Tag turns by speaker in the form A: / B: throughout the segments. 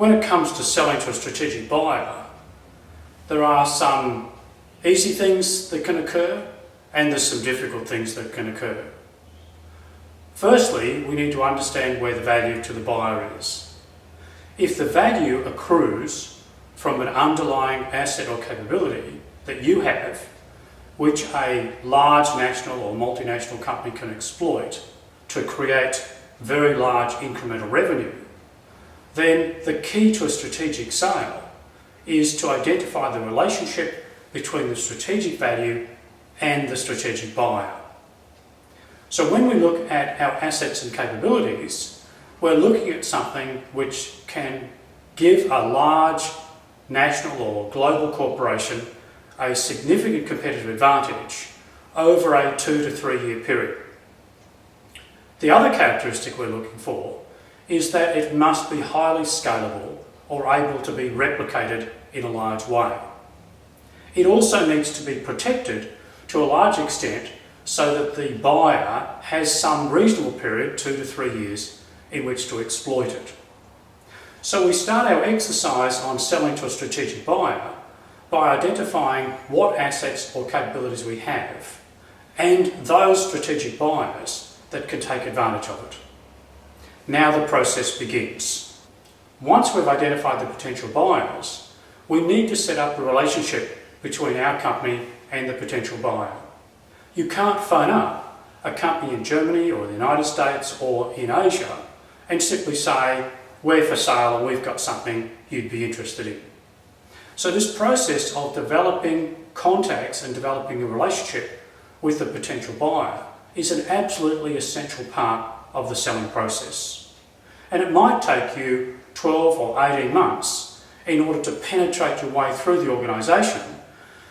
A: When it comes to selling to a strategic buyer, there are some easy things that can occur and there's some difficult things that can occur. Firstly, we need to understand where the value to the buyer is. If the value accrues from an underlying asset or capability that you have, which a large national or multinational company can exploit to create very large incremental revenue, then the key to a strategic sale is to identify the relationship between the strategic value and the strategic buyer. So when we look at our assets and capabilities, we're looking at something which can give a large national or global corporation a significant competitive advantage over a 2 to 3 year period. The other characteristic we're looking for is that it must be highly scalable or able to be replicated in a large way. It also needs to be protected to a large extent so that the buyer has some reasonable period, 2 to 3 years, in which to exploit it. So we start our exercise on selling to a strategic buyer by identifying what assets or capabilities we have and those strategic buyers that can take advantage of it. Now the process begins. Once we've identified the potential buyers, we need to set up the relationship between our company and the potential buyer. You can't phone up a company in Germany or the United States or in Asia and simply say, we're for sale and we've got something you'd be interested in. So this process of developing contacts and developing a relationship with the potential buyer is an absolutely essential part of the selling process. And it might take you 12 or 18 months in order to penetrate your way through the organisation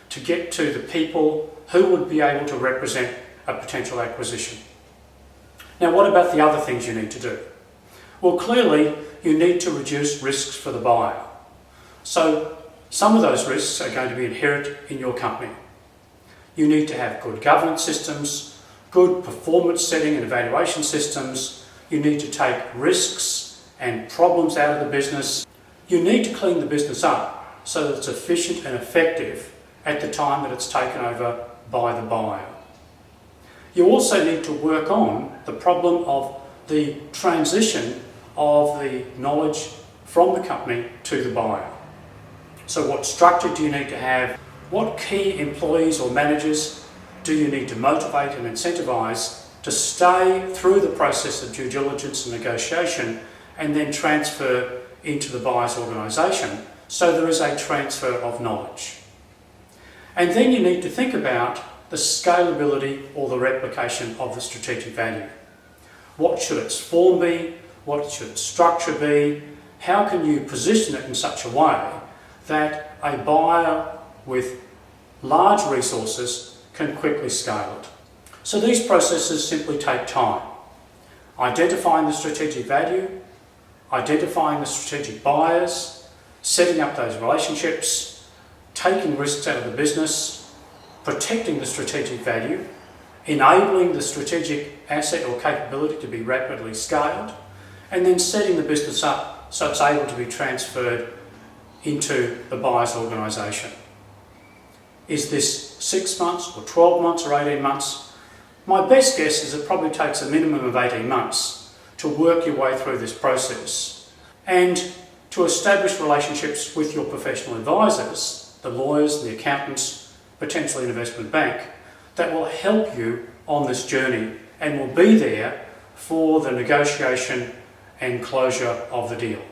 A: to get to the people who would be able to represent a potential acquisition. Now, what about the other things you need to do? Well, clearly you need to reduce risks for the buyer. So some of those risks are going to be inherent in your company. You need to have good governance systems, good performance setting and evaluation systems. You need to take risks and problems out of the business. You need to clean the business up so that it's efficient and effective at the time that it's taken over by the buyer. You also need to work on the problem of the transition of the knowledge from the company to the buyer. So what structure do you need to have? What key employees or managers do you need to motivate and incentivise to stay through the process of due diligence and negotiation and then transfer into the buyer's organisation so there is a transfer of knowledge. And then you need to think about the scalability or the replication of the strategic value. What should its form be? What should its structure be? How can you position it in such a way that a buyer with large resources can quickly scale it? So these processes simply take time. Identifying the strategic value, identifying the strategic buyers, setting up those relationships, taking risks out of the business, protecting the strategic value, enabling the strategic asset or capability to be rapidly scaled, and then setting the business up so it's able to be transferred into the buyer's organisation. Is this 6 months or 12 months or 18 months? My best guess is it probably takes a minimum of 18 months to work your way through this process and to establish relationships with your professional advisors, the lawyers, the accountants, potentially an investment bank, that will help you on this journey and will be there for the negotiation and closure of the deal.